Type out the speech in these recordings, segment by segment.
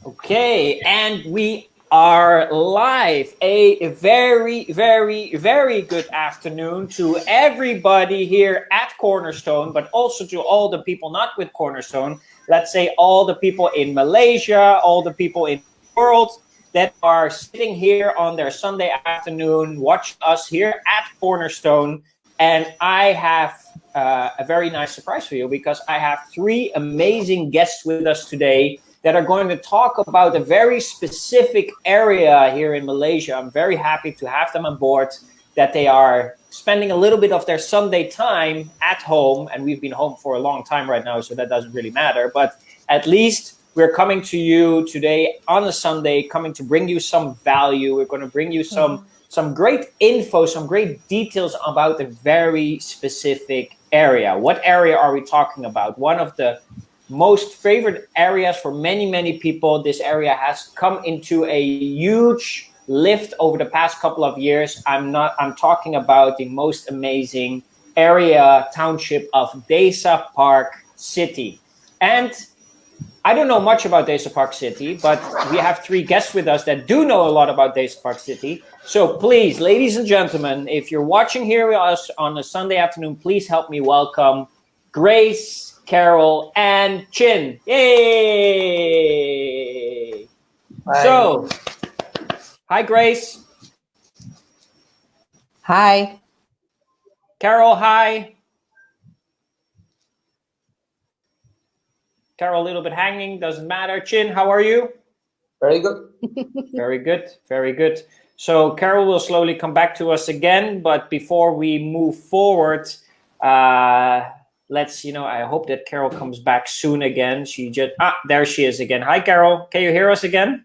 Okay, and we are live. A very, very, very good afternoon to everybody here at Cornerstone, but also to all the people not with Cornerstone. Let's say all the people in Malaysia, all the people in the world that are sitting here on their Sunday afternoon, watching us here at Cornerstone. And I have a very nice surprise for you because I have three amazing guests with us today that are going to talk about a very specific area here in Malaysia. I'm very happy to have them on board, that they are spending a little bit of their Sunday time at home. And we've been home for a long time right now, so that doesn't really matter. But at least we're coming to you today on a Sunday, coming to bring you some value. We're going to bring you some great info, some great details about a very specific area. What area are we talking about? One of the most favorite areas for many, many people. This area has come into a huge lift over the past couple of years. I'm talking about the most amazing area township of Desa Parkcity. And I don't know much about Desa Parkcity, but we have three guests with us that do know a lot about Desa Parkcity. So please, ladies and gentlemen, if you're watching here with us on a Sunday afternoon, please help me welcome Grace, Carol, and Chin. Yay! Hi. So, hi, Grace. Hi. Carol, hi. Carol, a little bit hanging, doesn't matter. Chin, how are you? Very good. Very good, very good. So Carol will slowly come back to us again, but before we move forward, let's, I hope that Carol comes back soon again. There she is again. Hi, Carol. Can you hear us again?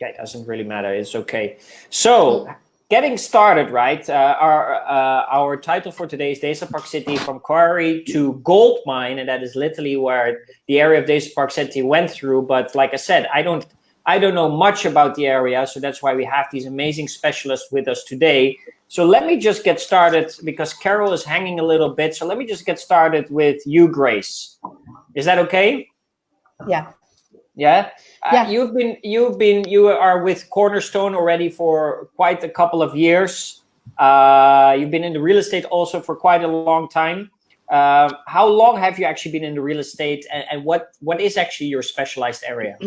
Yeah, it doesn't really matter. It's okay. So, getting started, right? Our title for today is Desa Parkcity from Quarry to Goldmine, and that is literally where the area of Desa Parkcity went through. But like I said, I don't know much about the area, so that's why we have these amazing specialists with us today. So let me just get started because Carol is hanging a little bit. So let me just get started with you, Grace. Is that okay? Yeah. Yeah. Yeah. You are with Cornerstone already for quite a couple of years. You've been in the real estate also for quite a long time. How long have you actually been in the real estate, and what is actually your specialized area?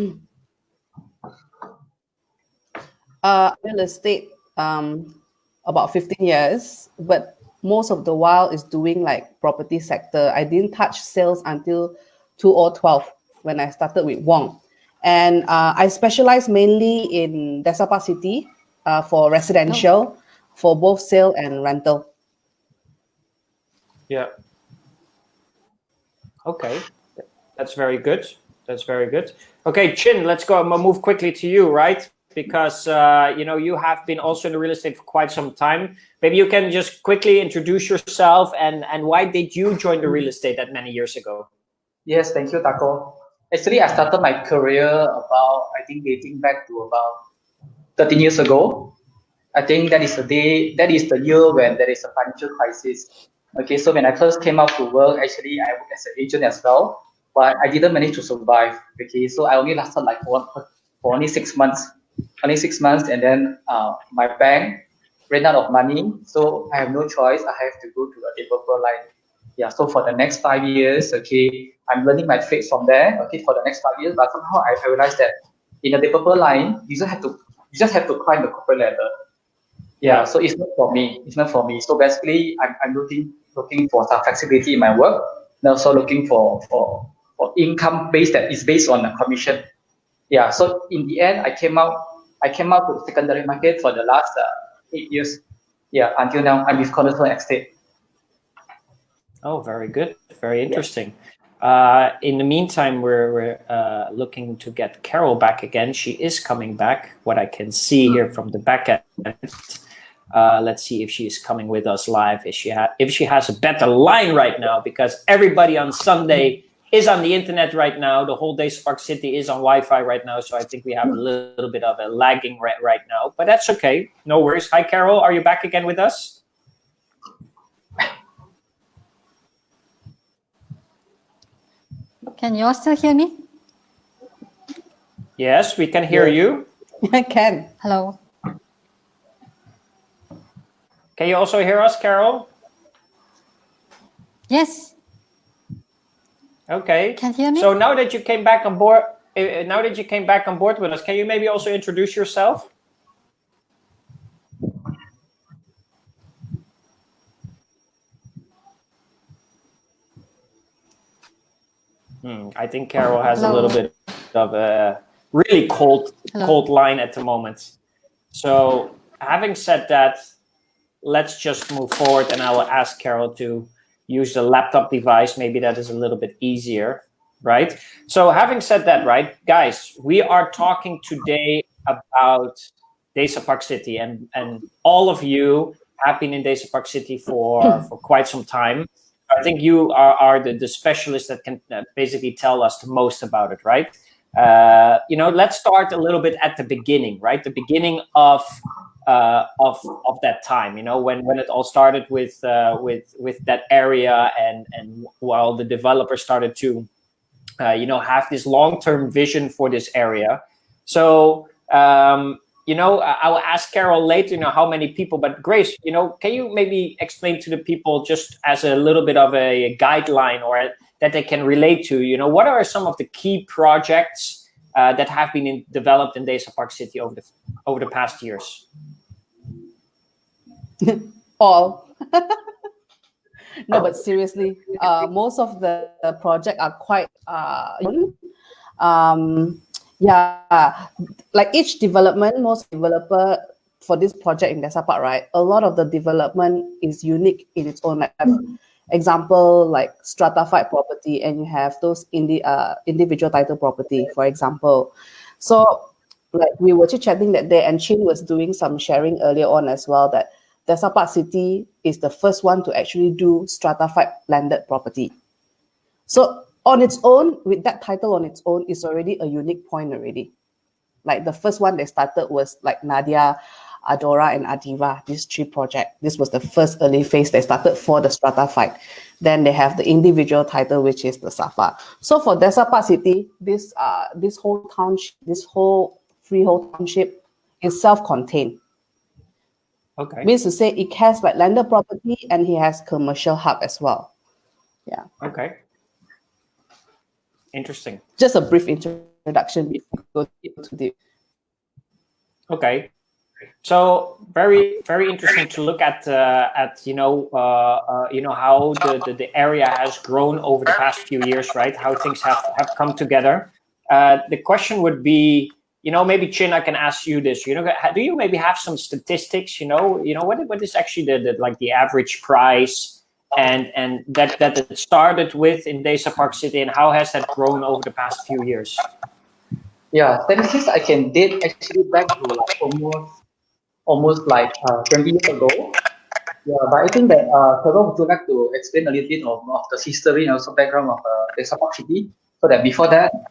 Real estate, about 15 years, but most of the while is doing like property sector. I didn't touch sales until 2012 when I started with Wong. And I specialize mainly in Desa Parkcity for residential, for both sale and rental. Yeah. Okay. That's very good. That's very good. Okay, Chin, let's go. I'm gonna move quickly to you, right? Because you have been also in the real estate for quite some time. Maybe you can just quickly introduce yourself and why did you join the real estate that many years ago? Yes, thank you, Taco. Actually, I started my career dating back to about 13 years ago. I think that is the year when there is a financial crisis. Okay, so when I first came out to work, actually I worked as an agent as well, but I didn't manage to survive. Okay, so I only lasted like for only 6 months. And then my bank ran out of money, so I have no choice. I have to go to a developer line. Yeah, so for the next 5 years, okay, I'm learning my trade from there. Okay, for the next 5 years, but somehow I realized that in a developer line, you just have to climb the corporate ladder. Yeah, so it's not for me. So basically, I'm looking for some flexibility in my work, and also looking for income base that is based on a commission. Yeah, so in the end, I came out to the secondary market for the last 8 years. Yeah, until now, I'm with Cornerstone Estate. Oh, very good. Very interesting. Yeah. In the meantime, we're looking to get Carol back again. She is coming back, what I can see here from the back end. Let's see if she is coming with us live. If she has a better line right now, because everybody on Sunday is on the internet right now. The whole Desa Parkcity is on Wi-Fi right now, so I think we have a little bit of a lagging right now, but that's okay. No worries. Hi, Carol. Are you back again with us? can you all still hear me? Yes, we can hear you. I can. Hello. Can you also hear us, Carol? Yes. Okay. Can you hear me? So now that you came back on board, with us, can you maybe also introduce yourself? I think Carol has a little bit of a really cold line at the moment. So having said that, let's just move forward, and I will ask Carol to use the laptop device. Maybe that is a little bit easier, right? So having said that, right, guys, we are talking today about Desa Parkcity, and all of you have been in Desa Parkcity for quite some time. I think you are the specialist that can basically tell us the most about it, right? Let's start a little bit at the beginning, right? The beginning of that time, when it all started with that area, and while the developer started to have this long-term vision for this area. So I will ask Carol later, how many people, but Grace, can you maybe explain to the people, just as a little bit of a guideline, or that they can relate to, what are some of the key projects that have been developed in Desa Parkcity over the past years? All. No, but seriously, most of the project are quite like each development, most developer for this project in Desa Park, right? A lot of the development is unique in its own. Like, example, like stratified property, and you have those individual title property, for example. So, like we were chatting that day, and Chin was doing some sharing earlier on as well, that Desa Parkcity is the first one to actually do stratified landed property. So on its own, with that title on its own, is already a unique point already. Like the first one they started was like Nadia, Adora, and Adiva, these three projects. This was the first early phase they started for the stratified. Then they have the individual title, which is the SAFA. So for Desa Parkcity, this whole township, this whole freehold township is self-contained. Okay. Means to say it has like landed property, and he has commercial hub as well. Yeah. Okay. Interesting. Just a brief introduction before we go to the. Okay. So very, very interesting to look at how the area has grown over the past few years, right? How things have come together. The question would be, maybe Chin, I can ask you this. Do you maybe have some statistics? What is actually the average price, and that it started with in Desa Parkcity, and how has that grown over the past few years? Yeah, statistics I can date actually back to like almost like 20 years ago. Yeah, but I think that Carol, would you like to explain a little bit of the history and also background of Desa Parkcity, so that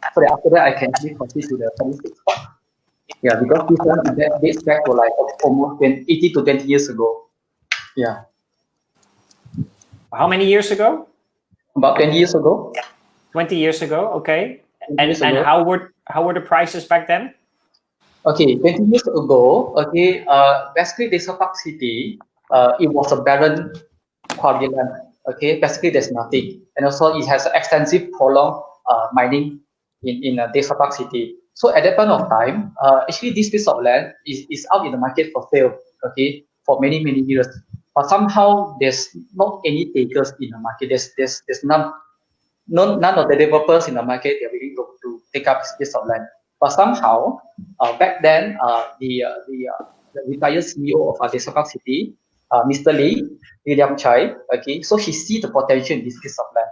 after that I can actually proceed to the statistics part. Yeah, because this one dates back to like almost 80 to 20 years ago. Yeah. How many years ago? About 20 years ago. 20 years ago, okay. And how were the prices back then? Okay, 20 years ago, okay, basically Desa Parkcity, it was a barren quarry land. Okay, basically there's nothing, and also it has extensive prolonged mining in Desa Parkcity. So at that point of time, actually this piece of land is out in the market for sale. Okay, for many years, but somehow there's not any takers in the market. There's none of the developers in the market are willing to take up this piece of land. But somehow, back then, the retired CEO of Desa Parkcity, Mr. William Chai, okay, so he see the potential in this piece of land.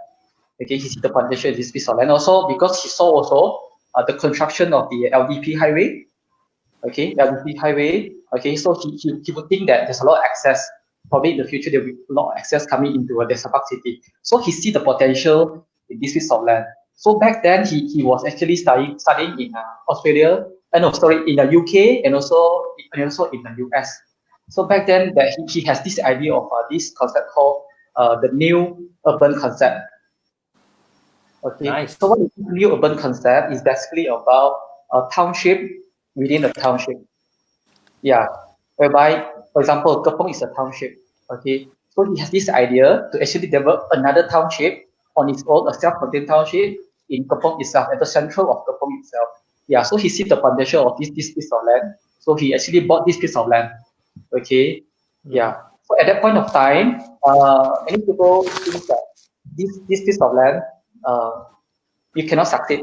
Okay, he see the potential in this piece of land. Also, because he saw also the construction of the LDP highway. Okay, LDP highway. Okay, so he would think that there's a lot of access. Probably in the future there will be a lot of access coming into Desa Parkcity. So he see the potential in this piece of land. So back then he was actually studying in Australia, in the UK, and also in the US. So back then that he has this idea of this concept called the new urban concept. Okay, Nice. so what is new urban concept is basically about a township within a township. Yeah, whereby, for example, Kepong is a township. Okay, so he has this idea to actually develop another township on its own, a self-contained township in Kepong itself, at the central of Kepong itself. Yeah, so he sees the potential of this piece of land. So he actually bought this piece of land. Okay, yeah. So at that point of time, many people think that this piece of land, you cannot succeed.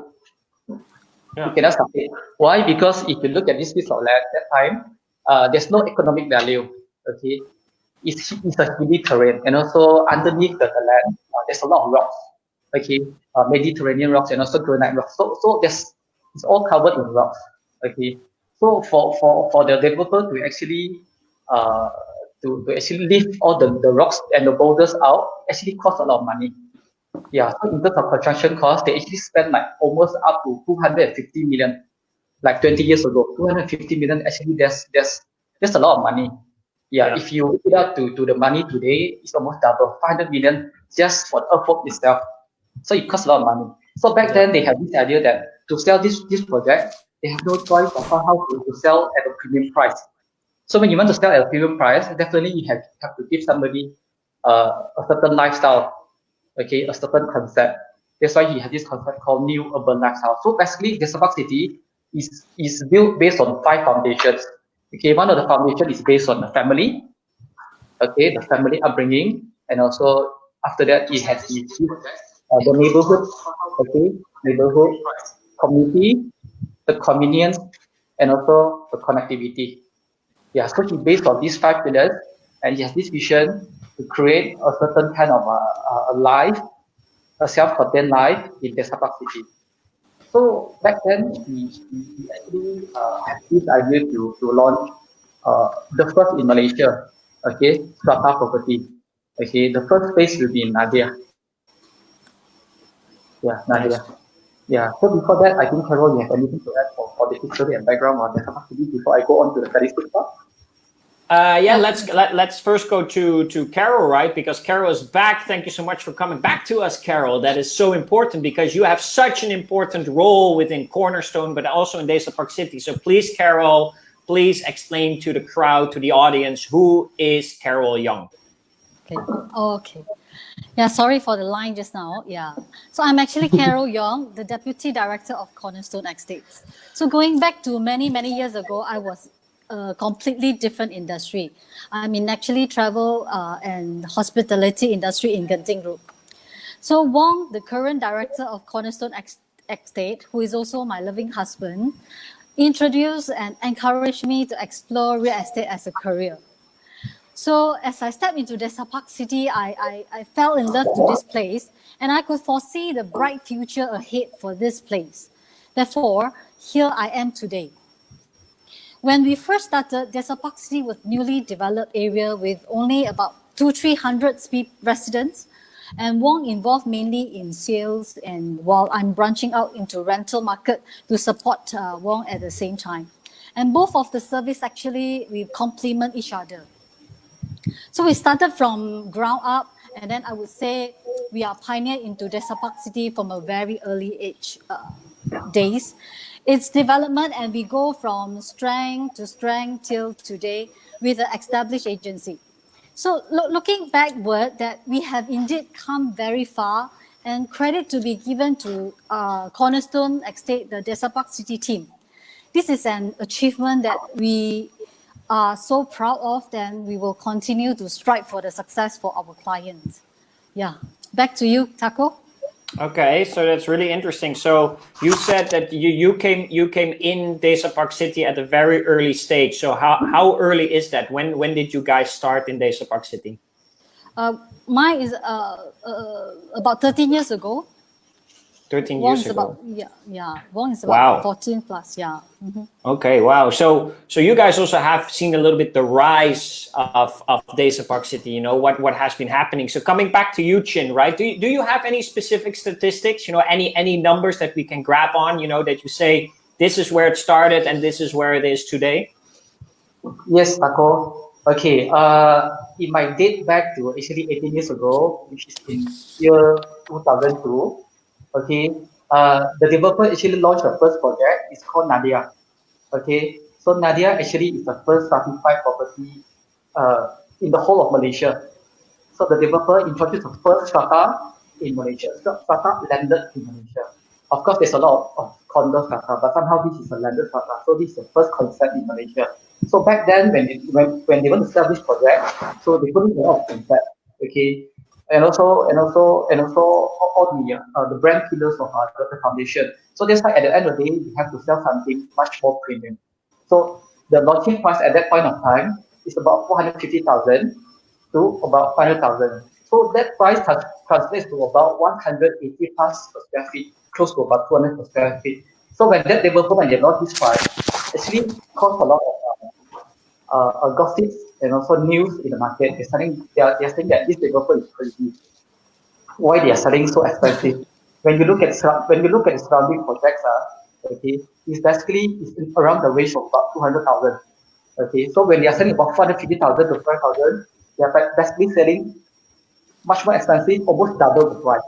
You Yeah. cannot succeed. Why? Because if you look at this piece of land at that time, there's no economic value. Okay, it's a hilly terrain, and also underneath the land, there's a lot of rocks. Okay, Mediterranean rocks and also granite rocks. So it's all covered in rocks. Okay, so for the developer to actually uh, to actually lift all the rocks and the boulders out actually costs a lot of money. Yeah, so in terms of construction cost, they actually spend like almost up to 250 million, like 20 years ago. 250 million, actually, there's a lot of money. Yeah, Yeah. if you look it up to the money today, it's almost double, 500 million just for the earthwork itself. So it costs a lot of money. So back then, they had this idea that to sell this project, they have no choice of how to sell at a premium price. So when you want to sell at a premium price, definitely you have to give somebody a certain lifestyle, okay, a certain concept. That's why he has this concept called new urban lifestyle. So basically, Desa Parkcity is built based on 5 foundations. Okay, one of the foundation is based on the family, okay, the family upbringing, and also after that it has the neighborhood, okay, neighborhood, community, the convenience, and also the connectivity. Yeah, so he based on these 5 pillars, and he has this vision to create a certain kind of a life, a self-contained life in Desa Parkcity. So back then, he actually had this idea to launch the first in Malaysia, okay, strata property. Okay, the first phase will be in Nadia. Yeah, Nice. Nadia. Yeah, so before that, I think, Carol, you have anything to add for the history and background on Desa Parkcity before I go on to the statistics part? Yeah, let's first go to Carol, right? Because Carol is back. Thank you so much for coming back to us, Carol. That is so important because you have such an important role within Cornerstone, but also in Desa Parkcity. So please, Carol, please explain to the crowd, to the audience, who is Carol Young? Okay. Yeah, sorry for the line just now. Yeah. So I'm actually Carol Young, the Deputy Director of Cornerstone Estates. So going back to many years ago, I was a completely different industry. I'm in actually travel and hospitality industry in Genting Group. So Wong, the current director of Cornerstone Estate, who is also my loving husband, introduced and encouraged me to explore real estate as a career. So as I stepped into Desa Parkcity, I fell in love to this place, and I could foresee the bright future ahead for this place. Therefore, here I am today. When we first started, Desa Parkcity was newly developed area with only about 200-300 residents, and Wong involved mainly in sales, and while I'm branching out into rental market to support Wong at the same time. And both of the service actually, we complement each other. So we started from ground up, and then I would say we are pioneer into Desa Parkcity from a very early age days. Its development, and we go from strength to strength till today with an established agency. So looking backward, that we have indeed come very far, and credit to be given to Cornerstone Estate, the Desa Parkcity team. This is an achievement that we are so proud of, then we will continue to strive for the success for our clients. Yeah, back to you, Taco. Okay, so that's really interesting. So you said that you came in Desa Parkcity at a very early stage. So how early is that? When did you guys start in Desa Parkcity? Mine is about 13 years ago. 13 Wong years is ago. Wong is about Wow. 14 plus. Yeah. Mm-hmm. Okay, wow. So you guys also have seen a little bit the rise of Desa Parkcity, you know, what has been happening. So coming back to you, Chin, right? Do you have any specific statistics, you know, any numbers that we can grab on, you know, that you say this is where it started and this is where it is today? Yes, Taco. Okay, it might date back to actually 18 years ago, which is in year 2002. Okay, the developer actually launched the first project. It's called Nadia. Okay, so Nadia actually is the first certified property in the whole of Malaysia. So the developer introduced the first strata in Malaysia. So strata landed in Malaysia. Of course, there's a lot of condo strata, but somehow this is a landed strata. So this is the first concept in Malaysia. So back then, when they want to sell this project, so they put in a lot of concept. Okay, and also all the brand pillars of the foundation. So that's why at the end of the day, we have to sell something much more premium. So the launching price at that point of time is about 450,000 to about 500,000. So that price translates to about 180 plus per square feet, close to about 200 per square feet. So when that developer, when they launch this price, actually caused a lot of gossips and also news in the market. They're saying that this developer is crazy. Why they are selling so expensive? When you look at the surrounding projects, okay, it's basically around the range of about 200,000. Okay, so when they are selling about 450,000 to 5,000, they are basically selling much more expensive, almost double the price.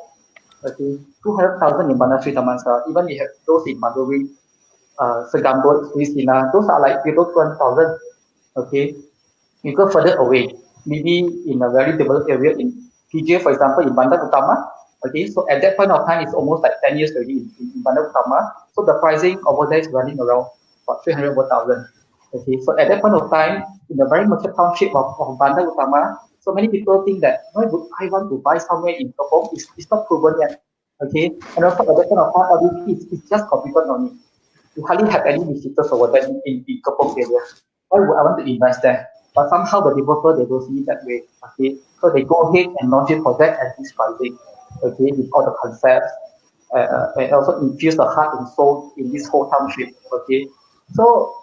Okay, 200,000 in Bandar Sri Taman, even you have those in Maduri, Segambut, Sina, those are like below 200,000. Okay, you go further away, maybe in a very developed area in PJ, for example, in Bandar Utama. Okay, so at that point of time, it's almost like 10 years already in Bandar Utama. So the pricing over there is running around about 300,000. Okay, so at that point of time, in the very mature township of Bandar Utama, so many people think that why would I want to buy somewhere in Kepong? It's not proven yet. Okay, and also at that point of time, LVP is just computer only. You hardly have any visitors over there in Kepong area. Why would I want to invest there? But somehow the developer, they don't see it that way. Okay, so they go ahead and launch a project at this pricing. Okay, with all the concepts, and also infuse the heart and soul in this whole township. Okay, so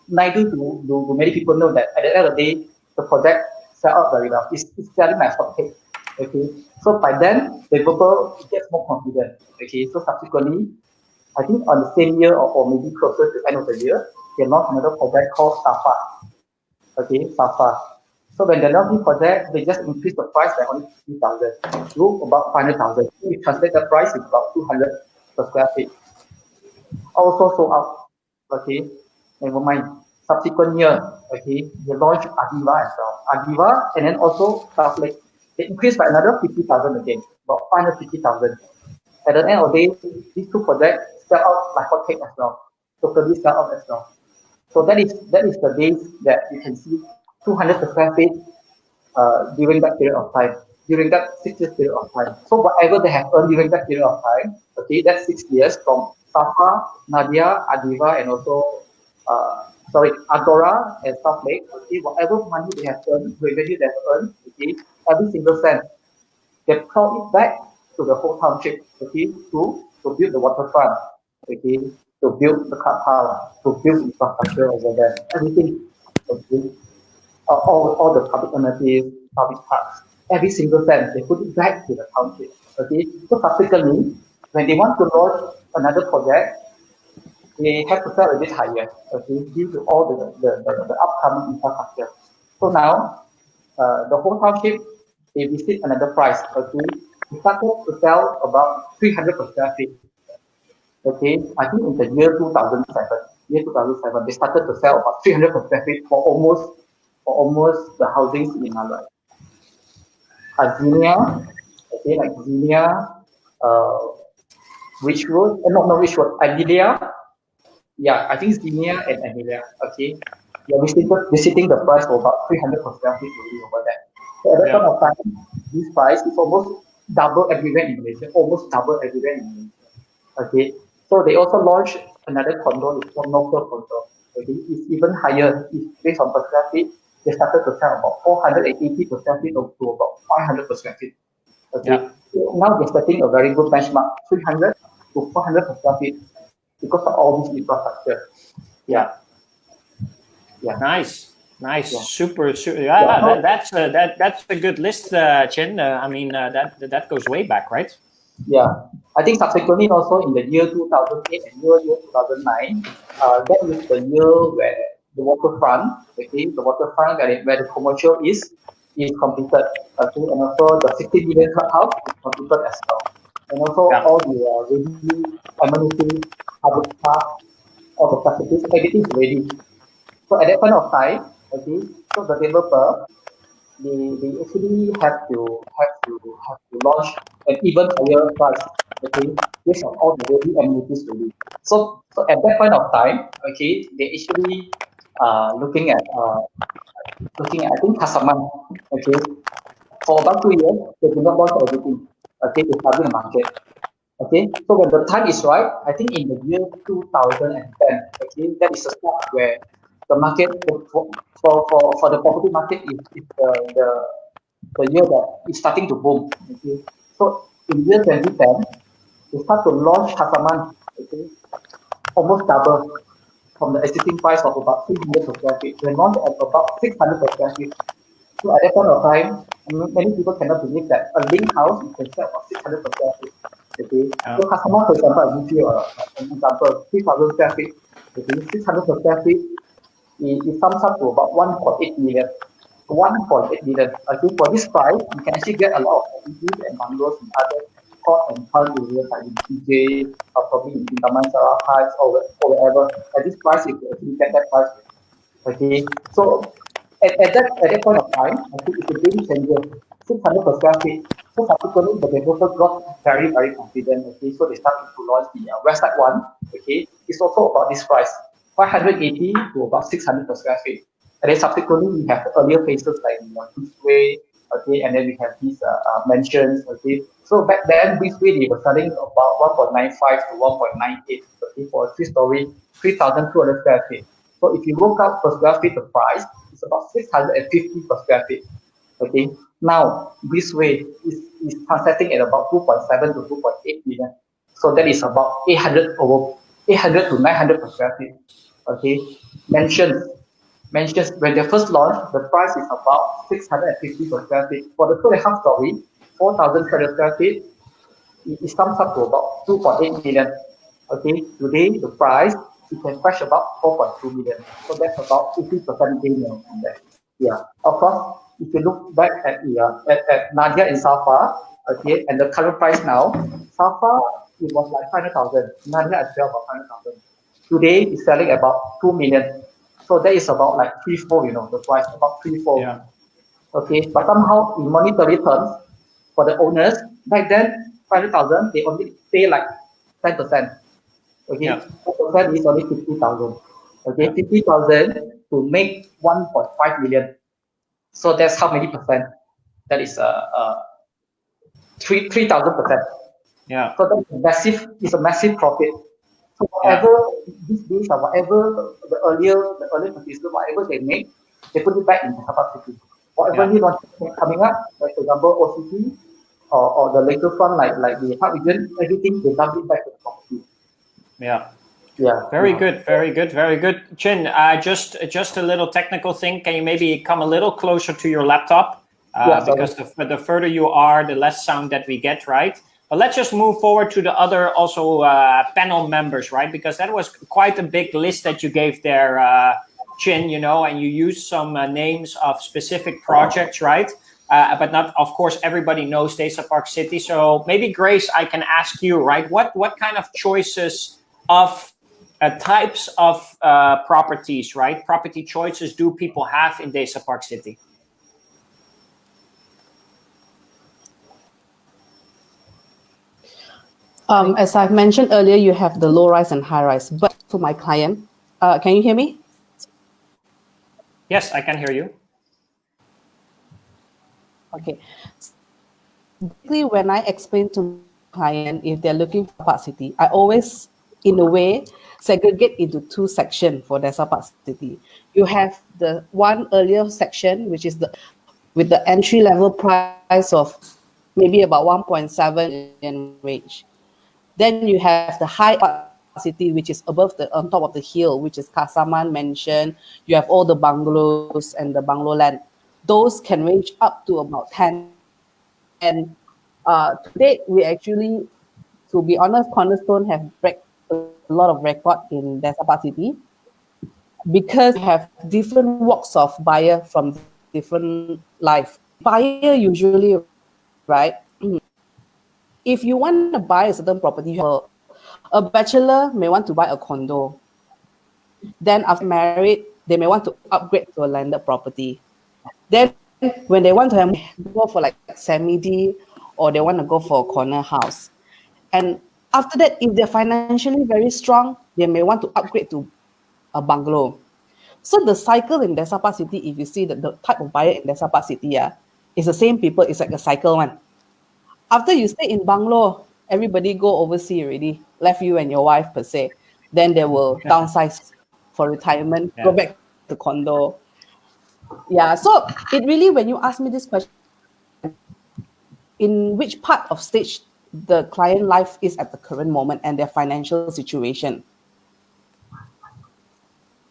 neither do many people know that at the end of the day, the project sell out very well. It's selling like hotcake. Okay, so by then the developer gets more confident. Okay, so subsequently, I think on the same year or maybe closer to the end of the year, they launched another project called Safa. Okay, Safa. So when they launch this project, they just increase the price by only 50,000 to about 500,000. We translate the price is about 200 per square feet. Also sold out. Okay, never mind. Subsequent year, okay, they launched Adiva as well. Adiva, and then also STALK. They increased by another 50,000 again, about 550,000. At the end of the day, these two projects sell out like hotcake as well. Totally sell out as well. So that is the days that you can see 200 per square feet during that period of time, during that 6 years period of time. So whatever they have earned during that period of time, okay, that's 6 years from Safa, Nadia, Adiva, and also Agora and STALK. Okay, whatever money they have earned, revenue they have earned, okay, every single cent, they plow it back to the whole township, okay, to build the waterfront, okay, to build the car park, to build infrastructure over there, everything, okay, all the public amenities, public parks, every single cent, they put it back to the township, okay. So subsequently, when they want to launch another project, they have to sell a bit higher, okay, due to all the upcoming infrastructure. So now, the whole township, they visit another price, okay. We started to sell about 300 per square feet. Okay, I think in the year 2007, they started to sell about 300 per square feet for almost the housings in Xenia, okay, like Xenia, Rich Road, not Rich Road, Amelia. Yeah, I think Xenia and Amelia. Okay, yeah, visiting the price for about 300 per square feet over there. So at that point of time, this price is almost double everywhere in Malaysia, almost double everywhere in Malaysia. Okay, so they also launched another condo, it's called local condo. Okay, it's even higher. It's based on per square feet. They started to sell about 480 per square feet to about 500 per square feet. Okay, so now they're setting a very good benchmark, 300 to 400 per square feet, because of all this infrastructure. Yeah. Nice. Super. Yeah, that's a good list, Chin. I mean, that goes way back, right? Yeah, I think subsequently also in the year 2008 and year 2009, that is the year where the waterfront, okay, the waterfront where the commercial is completed, okay, and also the 60 million clubhouse is completed as well. and also all the ready amenities, public park, all the facilities, everything is ready. So at that point of time, okay, so the developer they actually have to launch an even higher price, okay, based on all the ready amenities ready. So at that point of time, okay, they actually looking at I think Kasaman, okay, for about 2 years they do not launch everything, okay, to study the market. Okay, so when the time is right, I think in the year 2010, okay, that is a start where the market for the property market is the year that is starting to boom. Okay, so in year 2010, they start to launch Hasaman, okay, almost double from the existing price of about 300 per square feet. They launched at about 600 per square feet. So at that point of time, many people cannot believe that a link house is can sell for 600 per square feet. Okay. So customer, for example, I give you an example, 3,000 square feet. Okay, 600 per square feet, it sums up to about 1.8 million. 1.8 million. Okay, for this price, you can actually get a lot of properties and bungalows in other hot and fun areas like in PJ or probably in Damansara Heights or wherever. At this price, you can actually get that price. Okay, so at that point of time, I think it's a game changer. 600 per square feet. So subsequently, the developer got very, very confident. Okay, so they started to launch the West Side one. Okay, it's also about this price, 580 to about 600 per square feet. And then subsequently, we have the earlier phases like Way, okay, and then we have these mansions. Okay, so back then, Way they were selling about 1.95 to 1.98. Okay, for a three-story, 3,200 square feet. So if you work out per square feet the price, it's about 650 per square feet. Okay. Now this way is transacting at about 2.7 to 2.8 million. So that is about 800 to 900 per square feet. Okay. Mentions when they first launched, the price is about 650 per square feet. For the 2.5 story, 4,300 square feet, it sums up to about 2.8 million. Okay, today the price you can fetch about 4.2 million. So that's about 50% gain on that. Yeah. Of course, if you look back at at Nadia and Safa, okay, and the current price now, Safa it was like 500,000. Nadia as well about 500,000. Today it's selling about 2 million. So that is about like threefold, the price about threefold. Yeah. Okay, but somehow in monetary terms, for the owners, back then 500,000 they only pay like 10%. Okay, Yeah. 10% is only 50,000. Okay, Yeah. 50,000 to make 1.5 million. So that's how many percent? That is 3,000%. Yeah. So that's a massive profit. So whatever these days or whatever the earlier purchaser, whatever they make, they put it back in Desa Parkcity. Whatever new launches coming up, like for example OCT or the latest one like the Park Region, everything they dump it back to the property. Yeah. Yeah. Very good, very good, very good. Chin, just a little technical thing. Can you maybe come a little closer to your laptop? Because the further you are, the less sound that we get, right? But let's just move forward to the other also panel members, right? Because that was quite a big list that you gave there, Chin, and you used some names of specific projects, right? But not, of course, everybody knows Desa Parkcity. So maybe Grace, I can ask you, right? What kind of choices of types of properties, right? Property choices do people have in Desa Parkcity? As I've mentioned earlier, you have the low rise and high rise. But for my client, can you hear me? Yes, I can hear you. Okay. Basically, when I explain to my client if they're looking for Parkcity, I always, in a way, segregate into two sections for Desa Parkcity. You have the one earlier section, which is with the entry level price of maybe about 1.7 million range. Then you have the high Parkcity, which is on top of the hill, which is Kasaman Mansion. You have all the bungalows and the bungalow land. Those can range up to about 10. And today, we actually, to be honest, Cornerstone have break a lot of record in Desa Parkcity because we have different walks of buyer from different life. Buyer usually, right, if you want to buy a certain property, a bachelor may want to buy a condo. Then after married, they may want to upgrade to a landed property. Then when they want to go for like semi-D, or they want to go for a corner house. And after that, if they're financially very strong, they may want to upgrade to a bungalow. So the cycle in Desa Parkcity, if you see that the type of buyer in Desa Parkcity, is the same people. It's like a cycle one. After you stay in bungalow, everybody go overseas already, left you and your wife per se. Then they will downsize for retirement, go back to condo. Yeah, so it really, when you ask me this question, in which part of stage the client life is at the current moment and their financial situation.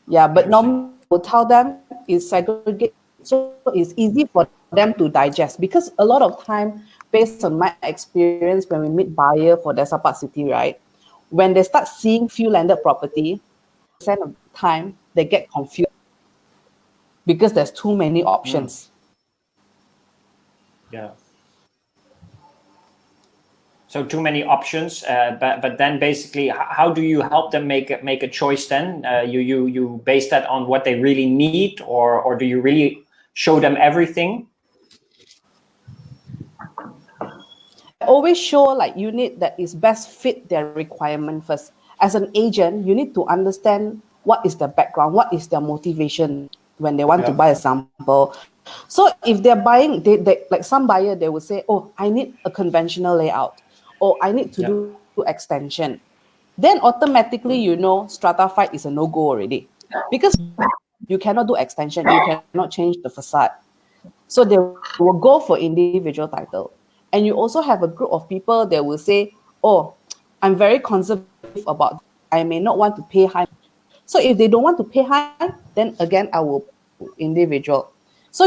Yeah, but normally we'll tell them is segregate, so it's easy for them to digest, because a lot of time, based on my experience, when we meet buyer for Desa Parkcity, right, when they start seeing few landed property, percent of the time they get confused because there's too many options. Yeah. So too many options, but then basically, how do you help them make a choice? Then you base that on what they really need, or do you really show them everything? I always show like unit that is best fit their requirement first. As an agent, you need to understand what is the background, what is their motivation when they want to buy a sample. So if they're buying, they like some buyer, they will say, oh, I need a conventional layout, or I need to do extension. Then automatically, stratified is a no-go already, because you cannot do extension, you cannot change the facade. So they will go for individual title. And you also have a group of people that will say, oh, I'm very conservative about, I may not want to pay high. So if they don't want to pay high, then again, I will individual. So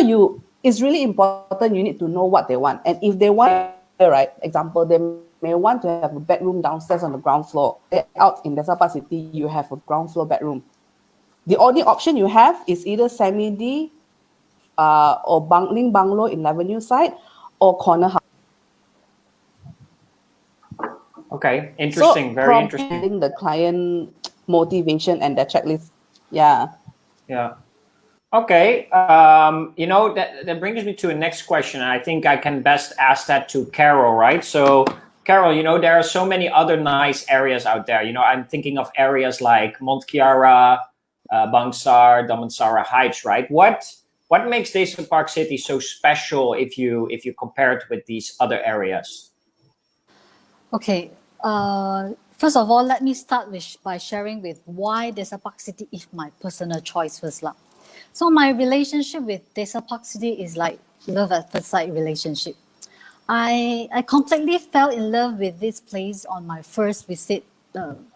it's really important, you need to know what they want. And if they want, right, example, they may want to have a bedroom downstairs on the ground floor. Out in Desa Parkcity, you have a ground floor bedroom. The only option you have is either semi-D or bungalow in Avenue side, or corner house. Okay, interesting, So very interesting. The client motivation and the checklist. Yeah. Yeah. Okay. That brings me to the next question. I think I can best ask that to Carol, right? So, Carol, there are so many other nice areas out there. I'm thinking of areas like Mont Kiara, Bangsar, Damansara Heights, right? What makes Desa Parkcity so special if you compare it with these other areas? Okay. First of all, let me start by sharing with why Desa Parkcity is my personal choice first lah. So my relationship with Desa Parkcity is like love at first sight relationship. I completely fell in love with this place on my first visit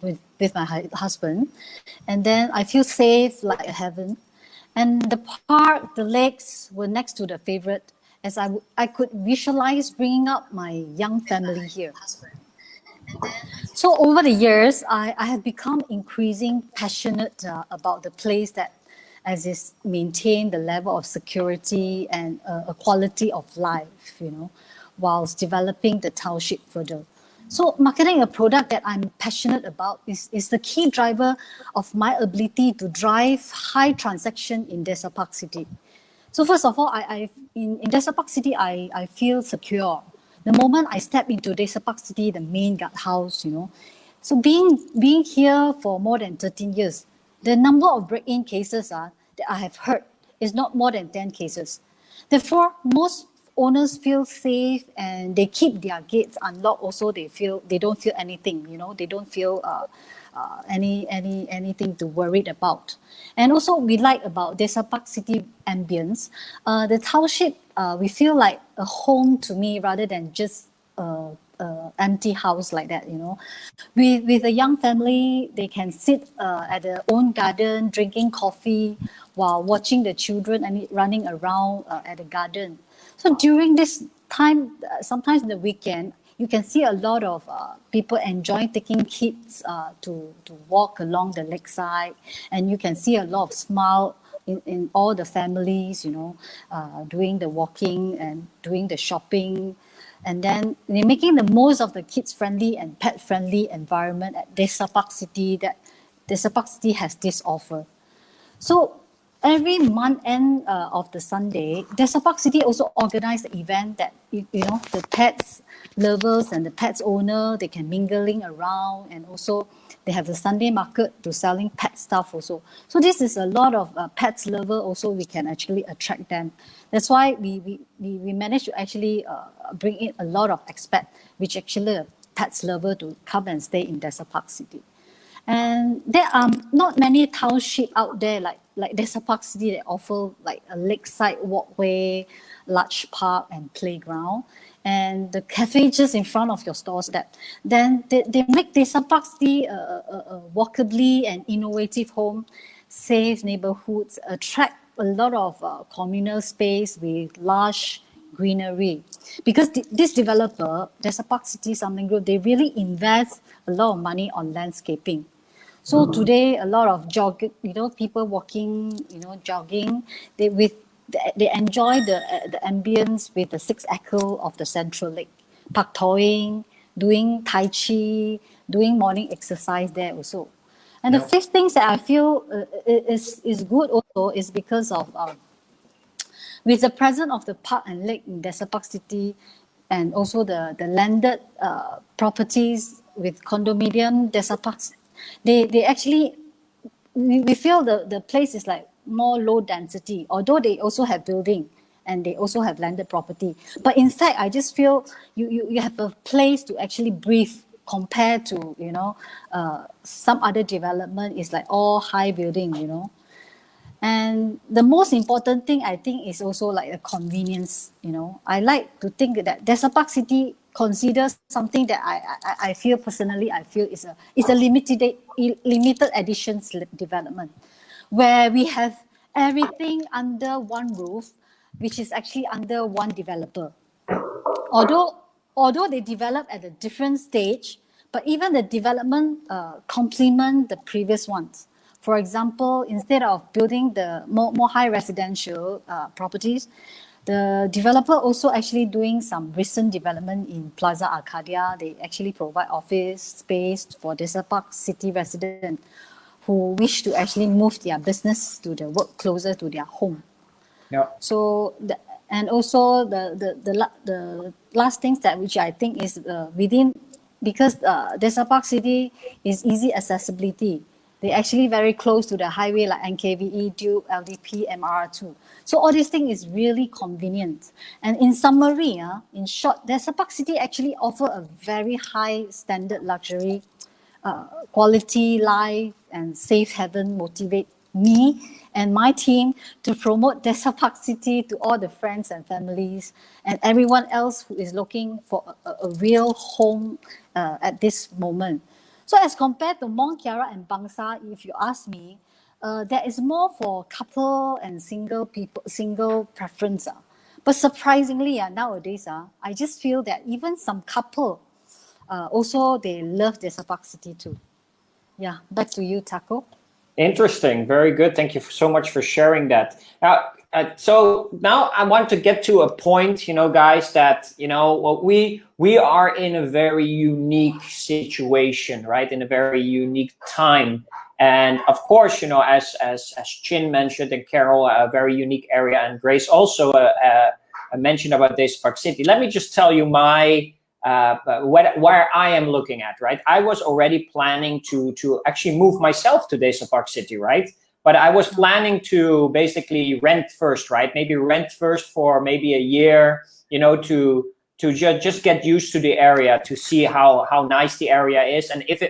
with my husband, and then I feel safe like a heaven. And the park, the lakes were next to the favorite, as I could visualize bringing up my young family here. So over the years, I have become increasingly passionate about the place that as is maintain the level of security and a quality of life, whilst developing the township further. So marketing a product that I'm passionate about is the key driver of my ability to drive high transaction in Desa Parkcity. So first of all, in Desa Parkcity, I feel secure. The moment I step into Desa Parkcity, the main guardhouse, So being here for more than 13 years, the number of break-in cases that I have heard is not more than 10 cases. Therefore, most owners feel safe and they keep their gates unlocked. Also, they don't feel anything, they don't feel anything to worry about. And also, we like about Desa Parkcity ambience. The township, we feel like a home to me rather than just empty house like that, With a young family, they can sit at their own garden, drinking coffee while watching the children running around at the garden. So during this time, sometimes in the weekend, you can see a lot of people enjoying taking kids to walk along the lakeside, and you can see a lot of smile in all the families, doing the walking and doing the shopping. And then they're making the most of the kids-friendly and pet-friendly environment at Desa Parkcity that Desa Parkcity has this offer. So every month end of the Sunday, Desa Parkcity also organize the event that the pets lovers and the pets owner, they can mingling around, and also they have the Sunday market to selling pet stuff also. So this is a lot of pets lover also, we can actually attract them. That's why we managed to actually bring in a lot of expats, which actually are pets lover to come and stay in Desa Parkcity. And there are not many townships out there like Desa Parkcity that offer like a lakeside walkway, large park and playground, and the cafe just in front of your doorstep. Then they make Desa Parkcity a walkably and innovative home, safe neighborhoods, attract a lot of communal space with large greenery. Because this developer, Desa Parkcity Something Group, they really invest a lot of money on landscaping. So today, a lot of people walking, jogging, they enjoy the ambience with the 6 echo of the central lake, pak toing, doing tai chi, doing morning exercise there also. And the fifth things that I feel is good also is because of with the presence of the park and lake in Desa Parkcity, and also the landed properties with condominium Desa Parkcity, they actually, we feel the place is like more low density, although they also have building and they also have landed property. But in fact, I just feel you have a place to actually breathe compared to, some other development is like all high building. And the most important thing, I think, is also like the convenience. I like to think that Desa Parkcity considers something that I feel personally, I feel is a limited editions development, where we have everything under one roof, which is actually under one developer. Although they develop at a different stage, but even the development complement the previous ones. For example, instead of building the more high residential properties, the developer also actually doing some recent development in Plaza Arcadia. They actually provide office space for Desa Parkcity residents who wish to actually move their business to the work closer to their home. Yeah. So and also the last things that which I think is within, because Desa Parkcity is easy accessibility. They're actually very close to the highway like NKVE, Duke, LDP, MR2. So all these things is really convenient. And in summary, in short, Desa Parkcity actually offer a very high standard luxury, quality life and safe haven motivate me and my team to promote Desa Parkcity to all the friends and families and everyone else who is looking for a real home at this moment. So as compared to Mont Kiara and Bangsa, if you ask me, there is more for couple and single people, single preference. But surprisingly, nowadays, I just feel that even some couple, also they love Desa Parkcity too. Yeah, back to you, Taco. Interesting. Very good. Thank you so much for sharing that. Now, so now I want to get to a point, guys, that, we are in a very unique situation, right? In a very unique time. And of course, as Chin mentioned and Carol, a very unique area, and Grace also mentioned about Desa Parkcity. Let me just tell you my where I am looking at, right? I was already planning to actually move myself to Desa Parkcity, right? But I was planning to basically rent first, right? Maybe rent first for maybe a year, to just get used to the area, to see how nice the area is, and if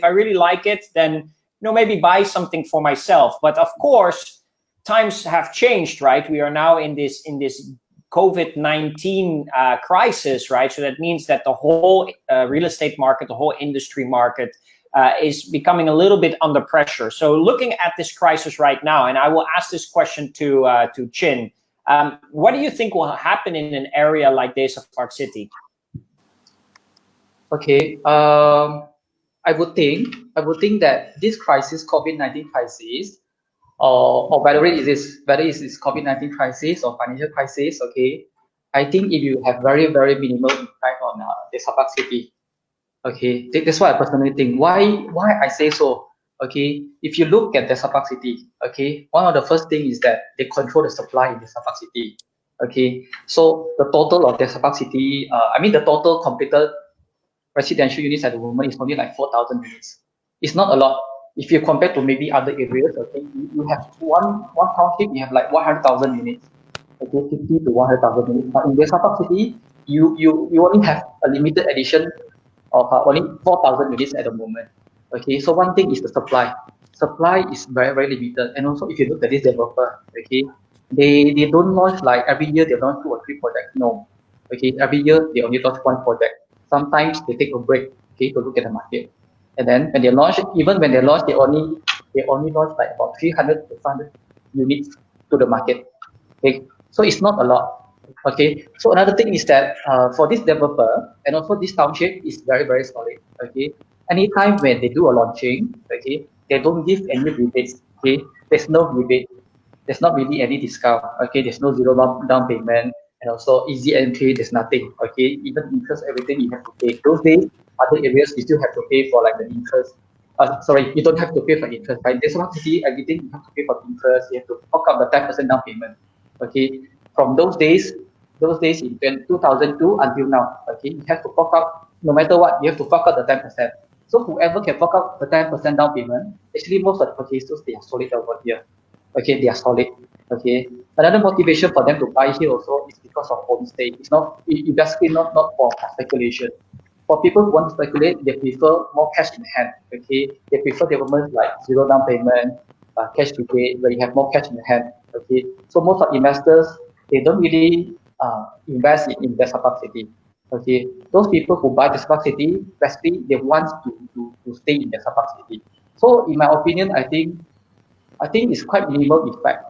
I really like it, then maybe buy something for myself. But of course, times have changed, right? We are now in this COVID-19 crisis, right? So that means that the whole real estate market, the whole industry market is becoming a little bit under pressure. So looking at this crisis right now, and I will ask this question to Chin, what do you think will happen in an area like Desa Parkcity? Okay, I would think that this crisis, COVID-19 crisis, or whether it is COVID-19 crisis or financial crisis, okay, I think if you have very, very minimal impact on Desa Parkcity, okay, that's what I personally think. Why I say so? Okay, if you look at Desa Parkcity, okay, one of the first thing is that they control the supply in Desa Parkcity. Okay, so the total of Desa Parkcity, I mean the total completed residential units at the moment is only like 4,000 units. It's not a lot. If you compare to maybe other areas, okay, you have one township, you have like 100,000 units. Okay, 50 to 100,000 units. But in Desa Parkcity, you only have a limited edition of only 4,000 units at the moment. Okay, so one thing is the supply. Supply is very, very limited. And also, if you look at this developer, okay, they don't launch like every year they launch 2 or 3 projects. No. Okay, every year they only launch 1 project. Sometimes they take a break, okay, to look at the market. And then when they launch, even when they launch, they only launch like about 300 to 500 units to the market. Okay, so it's not a lot. Okay, so another thing is that for this developer and also this township is very, very solid. Okay, anytime when they do a launching, okay, they don't give any rebates. Okay, there's no rebate. There's not really any discount. Okay, there's no zero down payment and also easy entry. There's nothing. Okay, even interest, everything you have to pay. Those days, other areas you still have to pay for like the interest. Sorry, you don't have to pay for interest. Right? There's one city, everything you have to pay for interest. You have to fork out the 10% down payment. Okay, from those days in 2002 until now, okay, you have to fork out, no matter what, you have to fork out the 10%. So whoever can fork out the 10% down payment, actually most of the purchasers, they are solid over here. Okay, they are solid. Okay, another motivation for them to buy here also is because of homestay. It's not, it basically not for speculation. For people who want to speculate, they prefer more cash in hand. Okay, they prefer developments like zero down payment, cash rebate, where you have more cash in hand. Okay, so most of investors, they don't really invest in Desa Parkcity. Okay, those people who buy Desa Parkcity, basically they want to stay in Desa Parkcity. So in my opinion, I think it's quite minimal effect,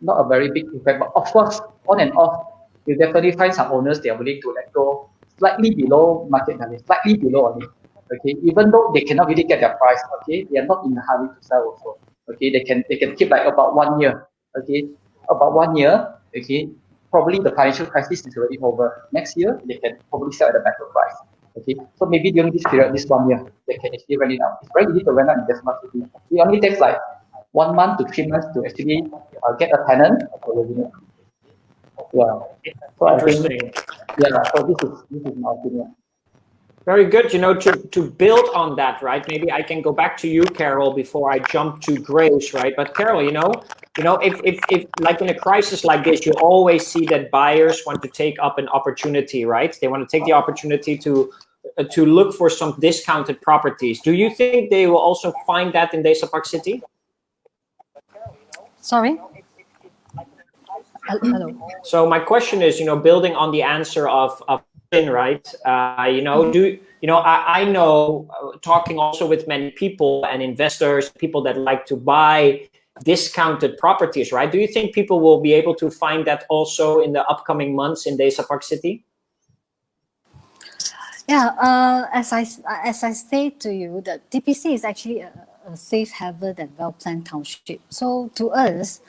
not a very big effect. But of course, on and off, you definitely find some owners they are willing to let go slightly below market value, slightly below only. Okay, even though they cannot really get their price. Okay, they are not in a hurry to sell also. Okay, they can keep like about 1 year. Okay, about 1 year. Okay, probably the financial crisis is already over. Next year, they can probably sell at a better price. Okay, so maybe during this period, this 1 year, they can actually rent it out. It's very easy to rent out in Desa Parkcity. It only takes like 1 month to 3 months to actually get a tenant for the unit. Yeah. So Interesting. so this is my opinion. Very good. You know, to build on that, right? Maybe I can go back to you, Carol, before I jump to Grace, right? But Carol, you know, if like in a crisis like this, you always see that buyers want to take up an opportunity, right? They want to take the opportunity to look for some discounted properties. Do you think they will also find that in Desa Parkcity? Sorry? Hello. So my question is, you know, building on the answer of right? You know, I know talking also with many people and investors, people that like to buy discounted properties, right? Do you think people will be able to find that also in the upcoming months in Desa Parkcity? Yeah, as I say to you, that DPC is actually a safe haven and well-planned township. So to us,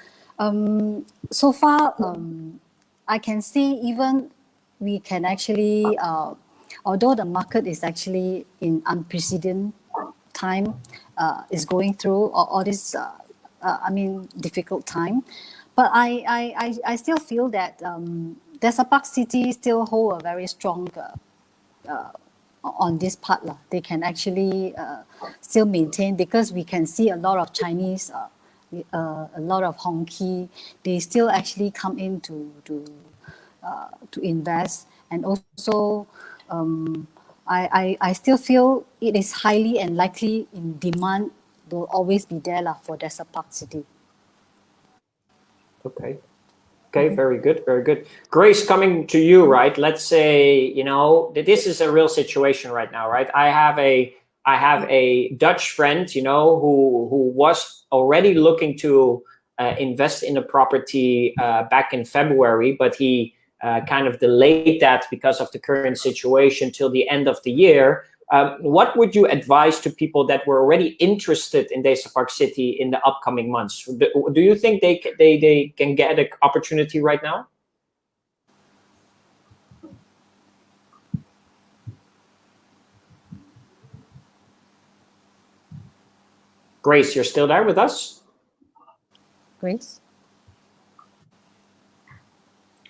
so far, I can see even we can actually, although the market is actually in unprecedented time, is going through all this, difficult time, but I still feel that Desa Parkcity still hold a very strong on this part. They can actually still maintain, because we can see a lot of Chinese, a lot of Hongki, they still actually come in to invest. And also I still feel it is highly and likely in demand, will always be there for Desa Parkcity. Okay, very good, very good. Grace, coming to you, right? Let's say, you know, this is a real situation right now, right? I have a Dutch friend, you know, who was already looking to invest in a property back in February, but he kind of delayed that because of the current situation till the end of the year. What would you advise to people that were already interested in Desa Parkcity in the upcoming months? Do you think they can get an opportunity right now? Grace, you're still there with us? Grace?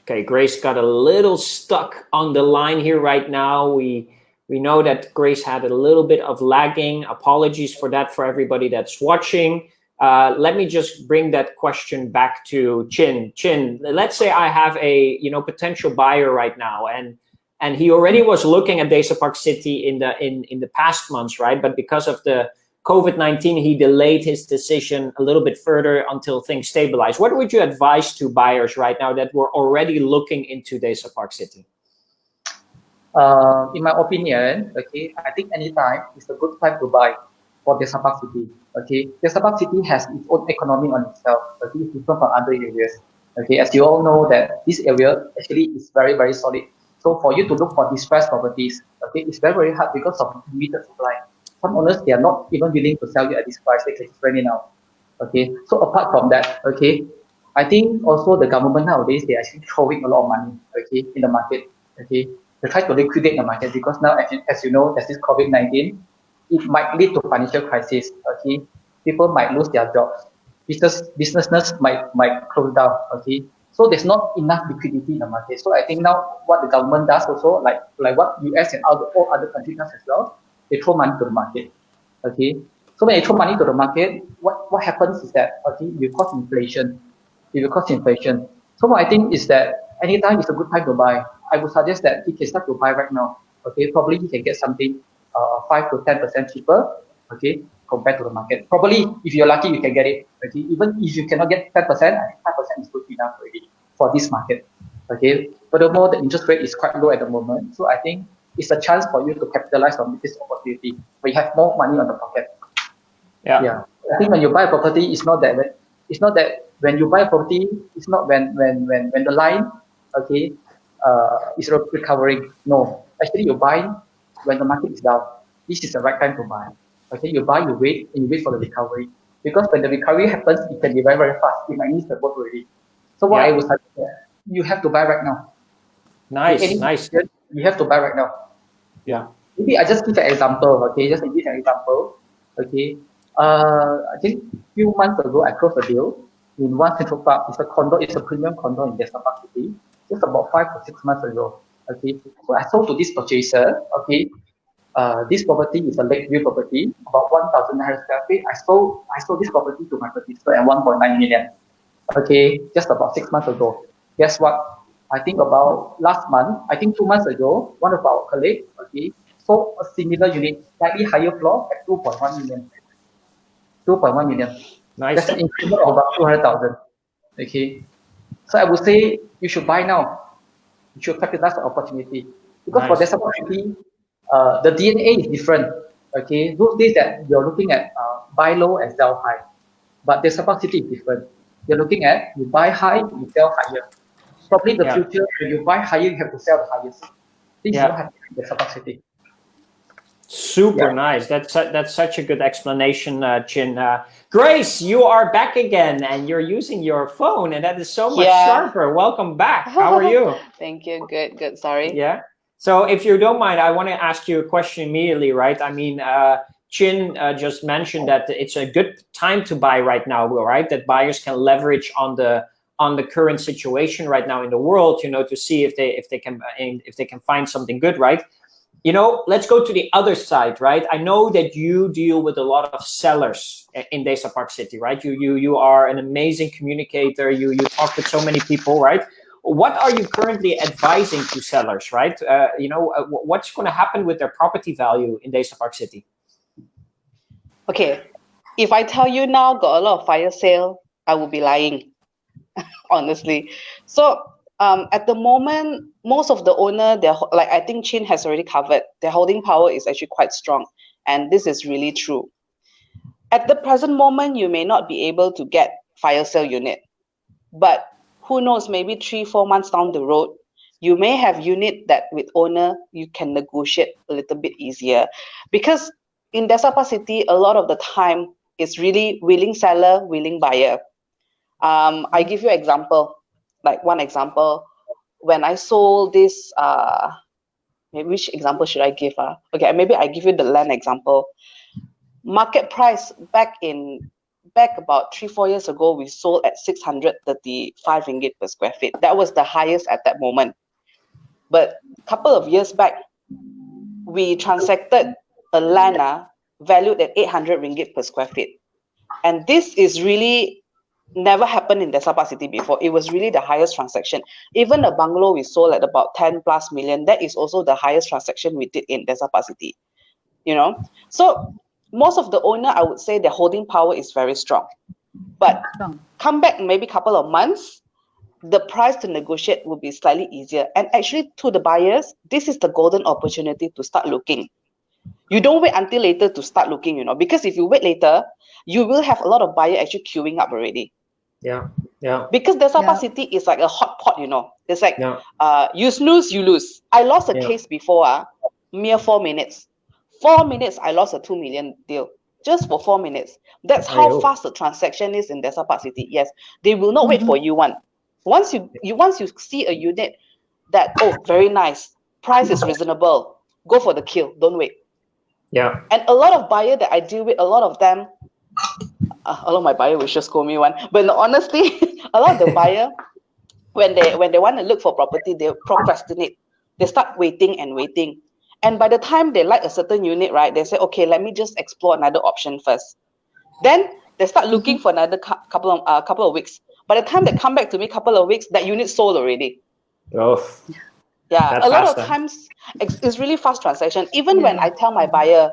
Okay, Grace got a little stuck on the line here right now. We know that Grace had a little bit of lagging. Apologies for that for everybody that's watching. Let me just bring that question back to Chin. Chin, let's say I have a potential buyer right now, and he already was looking at Desa Parkcity in the past months, right? But because of the COVID-19, he delayed his decision a little bit further until things stabilize. What would you advise to buyers right now that were already looking into Desa Parkcity? In my opinion, okay, I think anytime is a good time to buy for Desa Parkcity. Okay, Desa Parkcity has its own economy on itself. Okay, it's different from other areas. Okay, as you all know that this area actually is very, very solid. So for you to look for distressed properties, okay, it's very, very hard because of limited supply. Some owners, they are not even willing to sell you at this price. They can just rent it out. Okay, so apart from that, okay, I think also the government nowadays, they are actually throwing a lot of money, okay, in the market. Okay, they try to liquidate the market because now, as you know, there's this COVID-19, it might lead to financial crisis. Okay, people might lose their jobs. Businesses might close down. Okay, so there's not enough liquidity in the market. So I think now what the government does also, like what US and all other countries does as well, they throw money to the market. Okay, so when they throw money to the market, what happens is that, okay, you cause inflation. It will cause inflation. So what I think is that anytime is a good time to buy. I would suggest that he can start to buy right now. Okay, probably he can get something 5 to 10% cheaper. Okay, compared to the market. Probably if you're lucky, you can get it. Okay, even if you cannot get 10%, I think 5% is good enough already for this market. Okay, furthermore, the interest rate is quite low at the moment. So I think it's a chance for you to capitalize on this opportunity. We have more money on the pocket. Yeah. I think when you buy a property, it's not that when you buy a property, it's not when the line, okay, is recovering. No, actually you buy when the market is down. This is the right time to buy. Okay, you buy, you wait, and you wait for the recovery. Because when the recovery happens, it can be very, very fast. It might miss the boat already. So what I would suggest, you have to buy right now. Nice. You have to buy right now. Yeah. Maybe I just give an example. Okay, just to give an example. Okay. I think a few months ago, I closed a deal in One Central Park. It's a condo. It's a premium condo in Desa Parkcity. Just about 5 to 6 months ago. Okay. So I sold to this purchaser. Okay. This property is a lakeview property, about 1,900 square feet. I sold this property to my purchaser at 1.9 million. Okay, just about 6 months ago. Guess what? I think about last month, I think 2 months ago, one of our colleagues, okay, sold a similar unit, slightly higher floor at 2.1 million. 2.1 million. Nice. That's an increment of about 200,000. Okay, so I would say you should buy now. You should capitalize the opportunity because for Desa Parkcity, the DNA is different. Okay, those days that you're looking at buy low and sell high, but Desa Parkcity is different. You're looking at you buy high, you sell higher. Probably the future, when you buy higher, you have to sell the highest. This is what happens in Desa Parkcity. Super nice. That's such a good explanation, Chin. Grace, you are back again, and you're using your phone, and that is so much sharper. Welcome back. How are you? Thank you. Good. Sorry. Yeah. So if you don't mind, I want to ask you a question immediately, right? I mean, Chin just mentioned that it's a good time to buy right now, right? That buyers can leverage on the current situation right now in the world, to see if they can find something good, right? Let's go to the other side, right? I know that you deal with a lot of sellers in Desa Parkcity, right? You are an amazing communicator. You talk with so many people, right? What are you currently advising to sellers, right? What's going to happen with their property value in Desa Parkcity? Okay, if I tell you now got a lot of fire sale, I will be lying, honestly. So at the moment, most of the owner, I think Chin has already covered, their holding power is actually quite strong. And this is really true. At the present moment, you may not be able to get fire sale unit, but who knows, maybe 3-4 months down the road, you may have unit that with owner, you can negotiate a little bit easier. Because in Desa Parkcity, a lot of the time, it's really willing seller, willing buyer. I give you example, like one example. When I sold this, maybe which example should I give? Okay, maybe I give you the land example. market price back about 3-4 years ago, we sold at 635 ringgit per square feet. That was the highest at that moment. But a couple of years back, we transacted a land valued at 800 ringgit per square feet. And this is really never happened in Desa Parkcity before. It was really the highest transaction. Even a bungalow we sold at about 10+ million, that is also the highest transaction we did in Desa Parkcity. You know, so most of the owner, I would say their holding power is very strong. But come back maybe a couple of months, the price to negotiate will be slightly easier. And actually, to the buyers, this is the golden opportunity to start looking. You don't wait until later to start looking, you know, because if you wait later, you will have a lot of buyers actually queuing up already. Yeah. Because Desa Parkcity is like a hot pot, you know. It's like you snooze, you lose. I lost a case before, mere 4 minutes. 4 minutes, I lost a 2 million deal just for 4 minutes. That's how fast the transaction is in Desa Parkcity. Yes, they will not wait for you. Once you see a unit that, oh, very nice, price is reasonable, go for the kill. Don't wait. Yeah. And a lot of buyer that I deal with, a lot of them, a lot of my buyer will just call me one. But honestly, a lot of the buyer, when they want to look for property, they procrastinate. They start waiting and waiting. And by the time they like a certain unit, right, they say, okay, let me just explore another option first. Then they start looking for another couple of weeks. By the time they come back to me, couple of weeks, that unit sold already. Oh. Yeah, a lot of times it's really fast transaction. Even when I tell my buyer,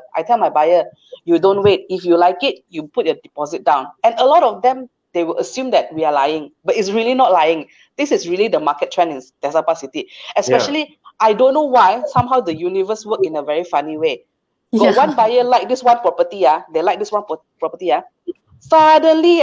you don't wait. If you like it, you put your deposit down. And a lot of them, they will assume that we are lying, but it's really not lying. This is really the market trend in Desa Parkcity. Especially, I don't know why, somehow the universe work in a very funny way. Got one buyer like this one property, they like this one property, suddenly,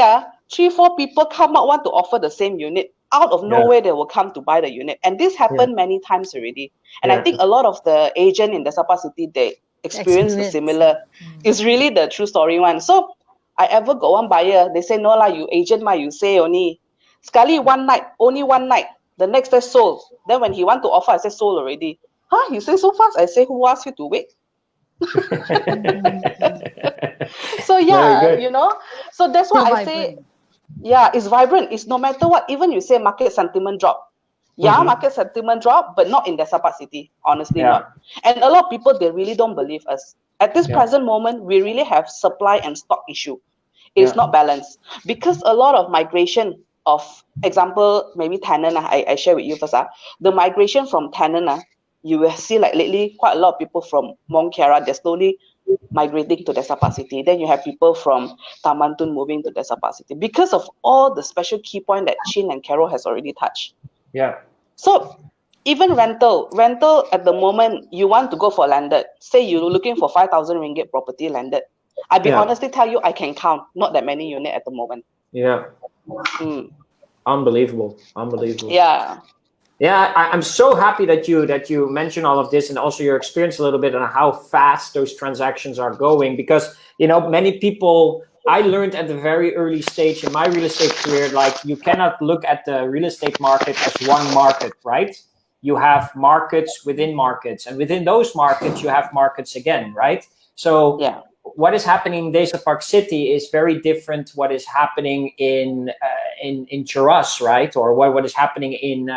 3-4 people come out want to offer the same unit. Out of nowhere, they will come to buy the unit. And this happened many times already. And I think a lot of the agent in Desa Parkcity, they experience the similar. It's really the true story one. So I ever got one buyer, they say, no lah, you agent you say only. Sekali only one night. The next day sold. Then when he want to offer, I say sold already. Huh? You say so fast? I say, who asked you to wait? So you know, so that's why I say, it's vibrant. It's no matter what, even you say market sentiment drop. Market sentiment drop, but not in Desa Parkcity, honestly not. And a lot of people, they really don't believe us. At this present moment, we really have supply and stock issue. It's not balanced. Because a lot of migration of, example, maybe tenant, I share with you first. The migration from tenant, you will see like lately, quite a lot of people from Mont Kiara, they're slowly migrating to Desa Parkcity. Then you have people from Taman Tun moving to Desa Parkcity because of all the special key point that Chin and Carol has already touched. Yeah. So even rental at the moment, you want to go for landed. Say you're looking for 5,000 ringgit property landed. I'll be honestly tell you, I can count not that many unit at the moment. Yeah. Unbelievable. Yeah. Yeah, I'm so happy that you mentioned all of this and also your experience a little bit on how fast those transactions are going, because you know many people, I learned at the very early stage in my real estate career, like you cannot look at the real estate market as one market, right? You have markets within markets, and within those markets you have markets again, right? So what is happening in Desa Parkcity is very different what is happening in Cheras, right? Or what is happening in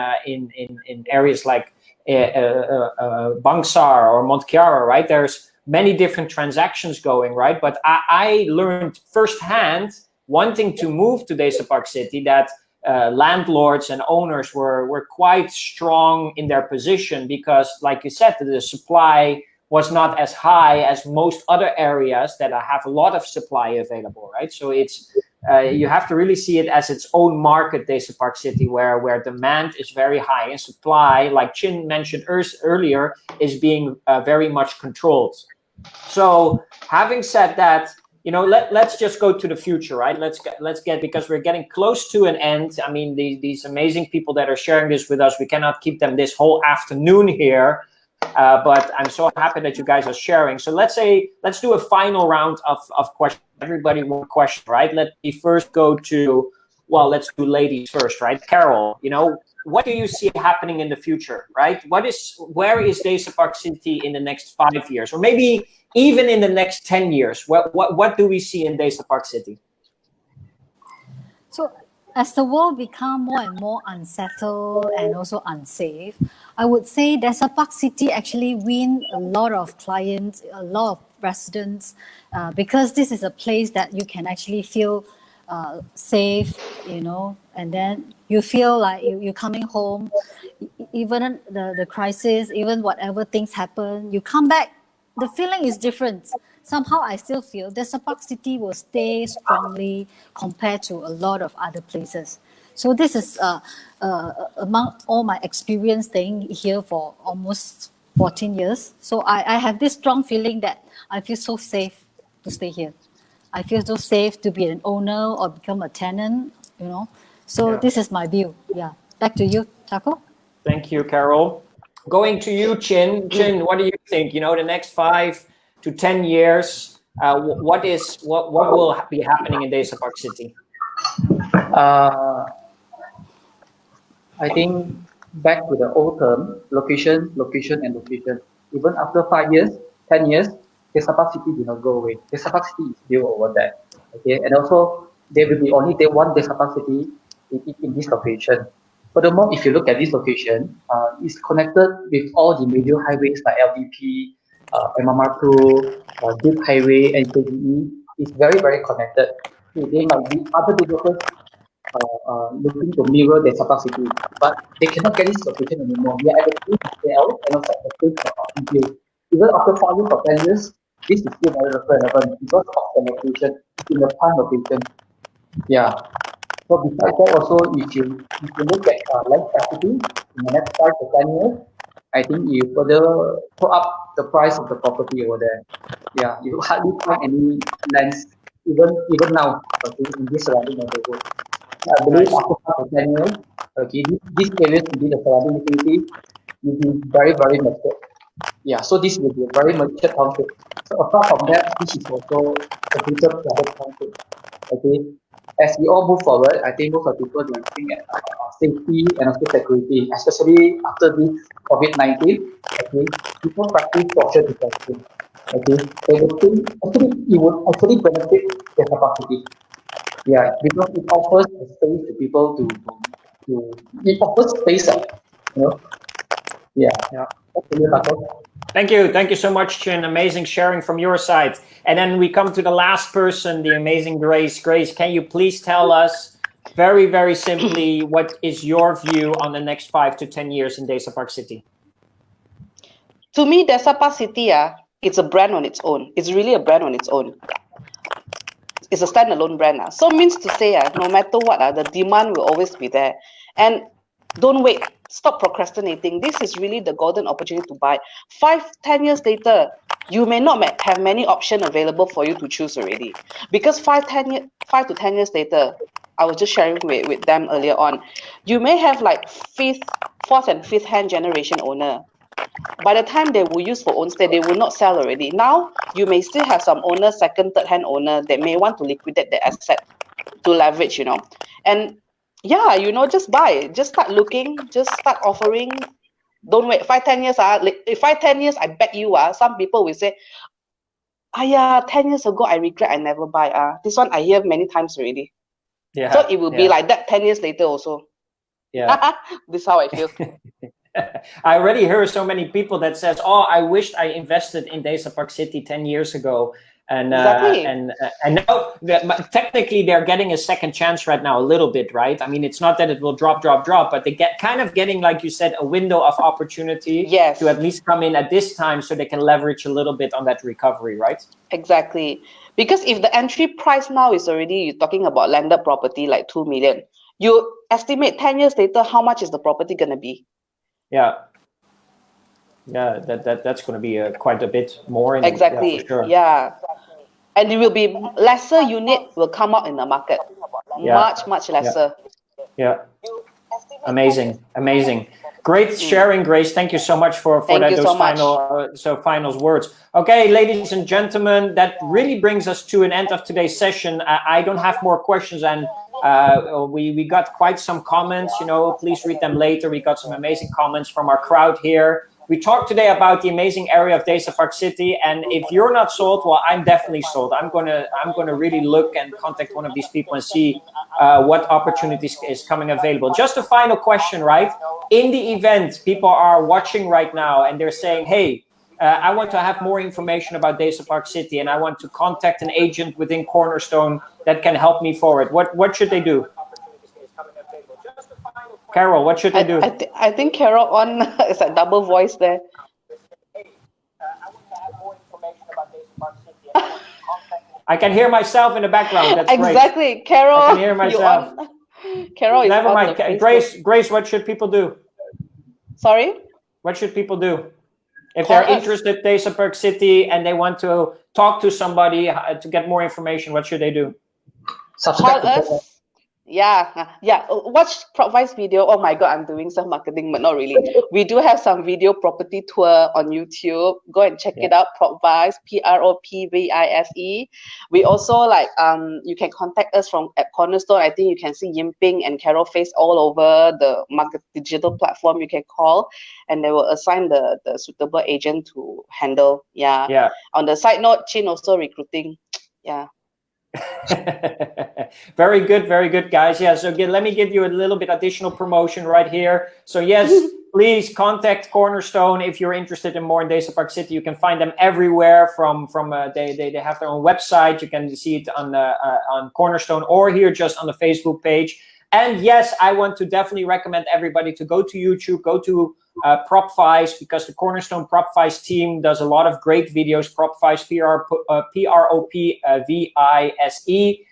areas like Bangsar or Mont Kiara, right? There's many different transactions going, right? But I learned firsthand, wanting to move to Desa Parkcity, that landlords and owners were quite strong in their position because, like you said, the supply was not as high as most other areas that have a lot of supply available, right? So it's you have to really see it as its own market, Desa Parkcity, where demand is very high and supply, like Chin mentioned earlier, is being very much controlled. So having said that, you know, let's just go to the future, right? Let's get, because we're getting close to an end. I mean, these amazing people that are sharing this with us, we cannot keep them this whole afternoon here. But I'm so happy that you guys are sharing. So let's do a final round of questions. Everybody one question, right? Let me first go to, well, let's do ladies first, right? Carol, you know, what do you see happening in the future, right? Where is Desa Parkcity in the next 5 years? Or maybe even in the next 10 years? What do we see in Desa Parkcity? So as the world become more and more unsettled and also unsafe, I would say Desa Parkcity actually win a lot of clients, a lot of residents, because this is a place that you can actually feel safe, you know, and then you feel like you're coming home. Even the crisis, even whatever things happen, you come back, the feeling is different. Somehow I still feel Desa Parkcity will stay strongly compared to a lot of other places. So this is among all my experience staying here for almost 14 years. So I have this strong feeling that I feel so safe to stay here. I feel so safe to be an owner or become a tenant, you know. So this is my view. Yeah. Back to you, Taco. Thank you, Carol. Going to you, Chin. Chin, what do you think? You know, the next 5 to 10 years, what will be happening in Desa Parkcity? I think back to the old term, location, location, and location. Even after 5 years, 10 years, Desa Parkcity will not go away. Desa Parkcity is still over there. Okay, and also there will be only one Desa Parkcity in this location. Furthermore, if you look at this location, it's connected with all the major highways like LDP, MMR2, Duke Highway, and KGE. It's very, very connected. They might be other developers looking to mirror Desa Parkcity, but they cannot get this location anymore. We are at the stage of scale and also at the stage of review. Even after 5 years or 10 years, this is still very relevant because of the location, in the prime location. Yeah. So besides that, also if you look at land capacity in the next 5 to 10 years, I think you further put up the price of the property over there. Yeah, you hardly find any lands even now, okay, in this surrounding neighborhood. I believe after 5 to 10 years, okay, these areas within the surrounding vicinity will be very, very mature. Yeah, so this will be a very mature township. So apart from that, this is also a future private township. Okay, as we all move forward, I think most of people are looking at safety and also security, especially after this COVID-19. Okay, people practice social distancing. Okay, they will think actually it would actually benefit the capacity. Yeah, because it offers a space to people to it offers space, you know. Yeah. Thank you so much, Chin. Amazing sharing from your side. And then we come to the last person, the amazing Grace. Grace, can you please tell us very, very simply what is your view on the next 5 to 10 years in Desa Parkcity? To me, Desa Parkcity, it's a brand on its own. It's really a brand on its own. It's a standalone brand. So means to say, no matter what, the demand will always be there. And don't wait. Stop procrastinating. This is really the golden opportunity to buy. 5-10 years later, you may not have many options available for you to choose already. Because 5 to 10 years later, I was just sharing with them earlier on, you may have like 4th and 5th hand generation owner. By the time they will use for own stay, they will not sell already. Now, you may still have some owner, 2nd, 3rd hand owner that may want to liquidate the asset to leverage, you know. And yeah, you know, just buy, just start looking, just start offering. Don't wait 5-10 years. 5-10 years, I bet you some people will say, 10 years ago I regret I never buy. This one I hear many times already. Yeah. So it will be like that 10 years later also. Yeah. This is how I feel. I already heard so many people that says, "Oh, I wished I invested in Desa Parkcity 10 years ago." And exactly. And now technically they're getting a second chance right now, a little bit, right? I mean, it's not that it will drop, but they get kind of getting, like you said, a window of opportunity to at least come in at this time so they can leverage a little bit on that recovery, right? Exactly. Because if the entry price now is already, you're talking about landed property like 2 million, you estimate 10 years later, how much is the property going to be? Yeah, that's going to be quite a bit more. Exactly. Yeah, for sure. Yeah. And it will be lesser unit will come out in the market. Much lesser. Yeah. Amazing. Great sharing, Grace. Thank you so much for those final words. Okay, ladies and gentlemen, that really brings us to an end of today's session. I don't have more questions, and we got quite some comments. You know, please read them later. We got some amazing comments from our crowd here. We talked today about the amazing area of Desa Parkcity, and if you're not sold, well, I'm definitely sold. I'm gonna really look and contact one of these people and see what opportunities is coming available. Just a final question, right? In the event, people are watching right now and they're saying, hey, I want to have more information about Desa Parkcity and I want to contact an agent within Cornerstone that can help me forward. What should they do? Carol, what should they do? I think Carol on is a double voice there. I can hear myself in the background. That's exactly, great. Carol. I can hear myself. Carol is never on mind. the Grace, what should people do? Sorry? What should people do? If they're interested in Desa Parkcity and they want to talk to somebody to get more information, what should they do? Subscribe Call us. Yeah. Watch PropVice video. Oh my God, I'm doing some marketing, but not really. We do have some video property tour on YouTube. Go and check it out. PropVice, PROPVISE. We also you can contact us at Cornerstone. I think you can see Yimping and Carol face all over the market digital platform. You can call, and they will assign the suitable agent to handle. Yeah. On the side note, Chin also recruiting. Yeah. Very good, guys. Yeah, so let me give you a little bit additional promotion right here. So yes, please contact Cornerstone if you're interested in more in Desa Parkcity. You can find them everywhere. They have their own website. You can see it on Cornerstone or here just on the Facebook page. And yes, I want to definitely recommend everybody to go to YouTube, go to PropVice, because the Cornerstone PropVice team does a lot of great videos. PropVice, PROPVISE.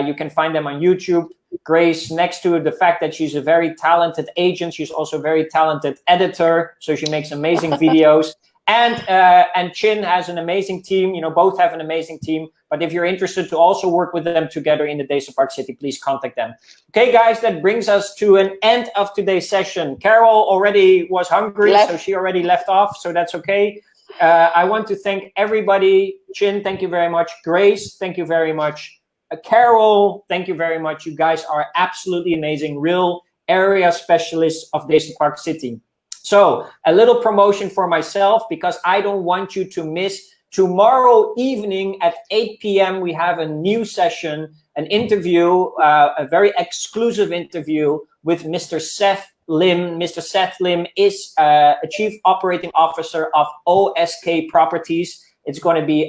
You can find them on YouTube. Grace, next to the fact that she's a very talented agent, she's also a very talented editor. So she makes amazing videos. And Chin has an amazing team. You know, both have an amazing team. But if you're interested to also work with them together in the Desa Parkcity, please contact them. Okay, guys, that brings us to an end of today's session. Carol already was hungry, so she already left off. So that's okay. I want to thank everybody. Chin, thank you very much. Grace, thank you very much. Carol, thank you very much. You guys are absolutely amazing. Real area specialists of Desa Parkcity. So a little promotion for myself, because I don't want you to miss tomorrow evening at 8 p.m. We have a new session, an interview, a very exclusive interview with Mr. Seth Lim. Mr. Seth Lim is a Chief Operating Officer of OSK Properties. It's going to be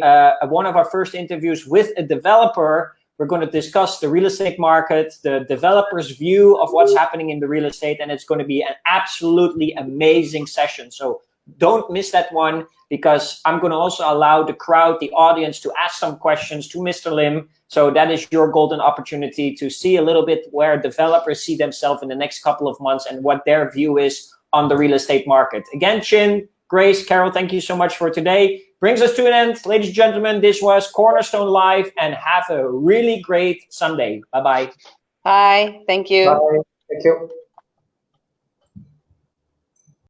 one of our first interviews with a developer. We're going to discuss the real estate market, the developer's view of what's happening in the real estate, and it's going to be an absolutely amazing session. So don't miss that one, because I'm going to also allow the crowd, the audience, to ask some questions to Mr. Lim. So that is your golden opportunity to see a little bit where developers see themselves in the next couple of months and what their view is on the real estate market. Again, Chin, Grace, Carol, thank you so much for today. Brings us to an end. Ladies and gentlemen, this was Cornerstone Live, and have a really great Sunday. Bye-bye. Bye. Thank you. Bye. Thank you.